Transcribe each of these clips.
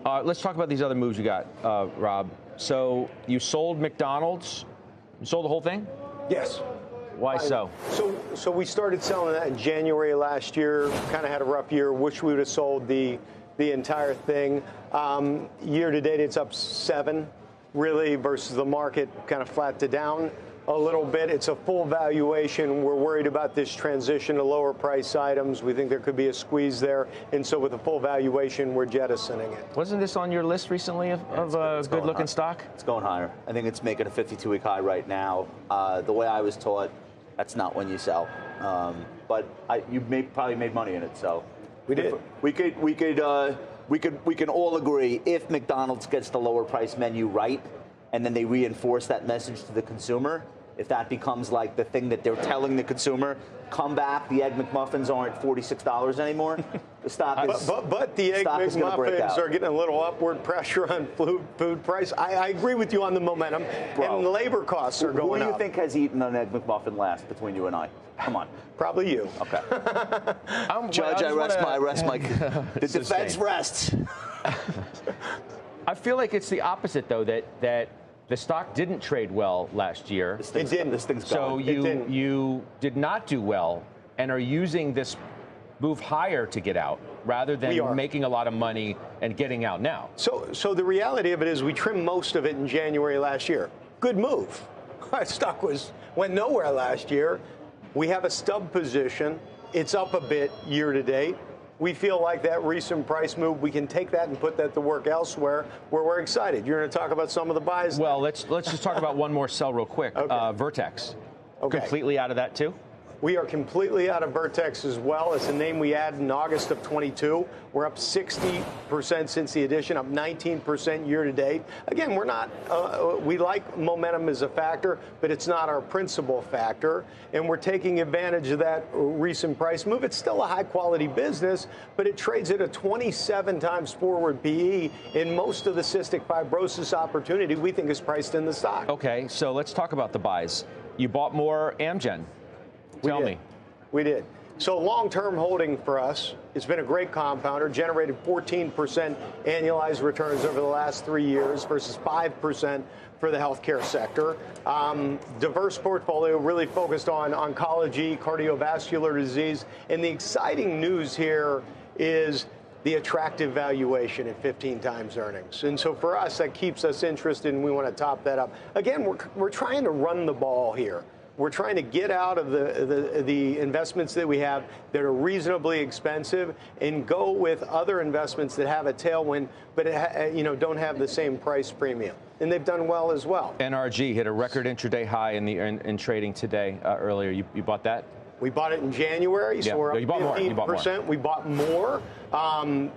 Let's talk about these other moves you got, Rob. So you sold McDonald's. You sold the whole thing? Yes. Why so? So we started selling that in January last year. Kind of had a rough year. Wish we would have sold the entire thing. Year to date, it's up 7, really, versus the market kind of flat to down a little bit. It's a full valuation. We're worried about this transition to lower price items. We think there could be a squeeze there. And so with a full valuation, we're jettisoning it. Wasn't this on your list recently of a good-looking stock? It's going higher. I think it's making a 52-week high right now. The way I was taught, that's not when you sell. But you probably made money in it. So we did. We can all agree if McDonald's gets the lower price menu right, and then they reinforce that message to the consumer. If that becomes like the thing that they're telling the consumer, come back, the Egg McMuffins aren't $46 anymore. The stock is. But the Egg McMuffins are getting a little upward pressure on food price. I agree with you on the momentum, and the labor costs are going up. Who do you think has eaten an Egg McMuffin last between you and I? Come on. Probably you. Okay. Judge, I rest my. The defense rests. I feel like it's the opposite, though, that the stock didn't trade well last year. It didn't. This thing's so gone. you did not do well and are using this move higher to get out rather than making a lot of money and getting out now. So the reality of it is we trimmed most of it in January last year. Good move. Our stock went nowhere last year. We have a stub position. It's up a bit year to date. We feel like that recent price move, we can take that and put that to work elsewhere where we're excited. You're going to talk about some of the buys. Well, let's just talk about one more sell real quick. Okay. Vertex. Okay. Completely out of that too? We are completely out of Vertex as well. It's a name we added in August of 22. We're up 60% since the addition, up 19% year to date. Again, we're not, we like momentum as a factor, but it's not our principal factor. And we're taking advantage of that recent price move. It's still a high quality business, but it trades at a 27 times forward PE. In most of the cystic fibrosis opportunity, we think is priced in the stock. Okay, so let's talk about the buys. You bought more Amgen. Tell me. We did. So long-term holding for us, it's been a great compounder, generated 14% annualized returns over the last 3 years versus 5% for the healthcare sector. Diverse portfolio, really focused on oncology, cardiovascular disease. And the exciting news here is the attractive valuation at 15 times earnings. And so for us, that keeps us interested, and we want to top that up. Again, we're trying to run the ball here. We're trying to get out of the investments that we have that are reasonably expensive and go with other investments that have a tailwind, but don't have the same price premium. And they've done well as well. NRG hit a record intraday high in trading today earlier. You bought that? We bought it in January, so we're up 15%. We bought more.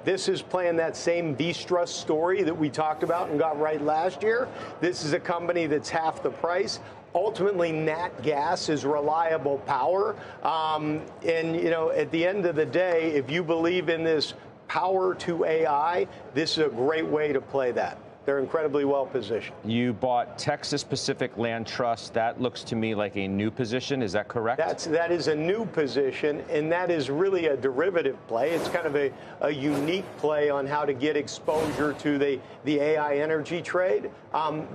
This is playing that same Vistra story that we talked about and got right last year. This is a company that's half the price. Ultimately, nat gas is reliable power. And, at the end of the day, if you believe in this power to AI, this is a great way to play that. They're incredibly well positioned. You bought Texas Pacific Land Trust. That looks to me like a new position. Is that correct? That is a new position, and that is really a derivative play. It's kind of a unique play on how to get exposure to the AI energy trade.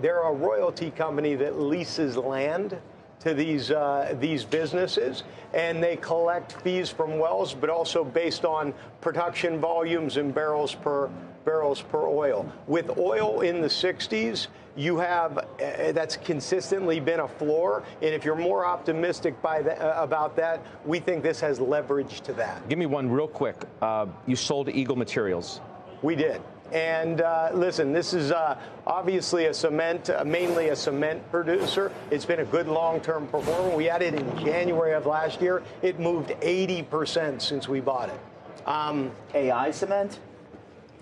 They're a royalty company that leases land to these businesses, and they collect fees from wells, but also based on production volumes and barrels per oil. With oil in the 60s, you have that's consistently been a floor, and if you're more optimistic about that, we think this has leverage to that. Give me one real quick. You sold Eagle Materials. We did. And listen, this is obviously mainly a cement producer. It's been a good long-term performer. We added in January of last year. It moved 80% since we bought it. AI cement?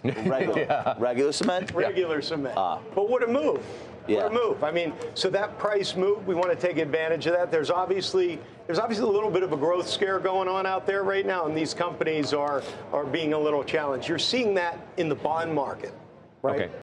Regular cement? Regular cement. But what a move. What a move. I mean, so that price move, we want to take advantage of that. There's obviously a little bit of a growth scare going on out there right now, and these companies are being a little challenged. You're seeing that in the bond market, right? Okay.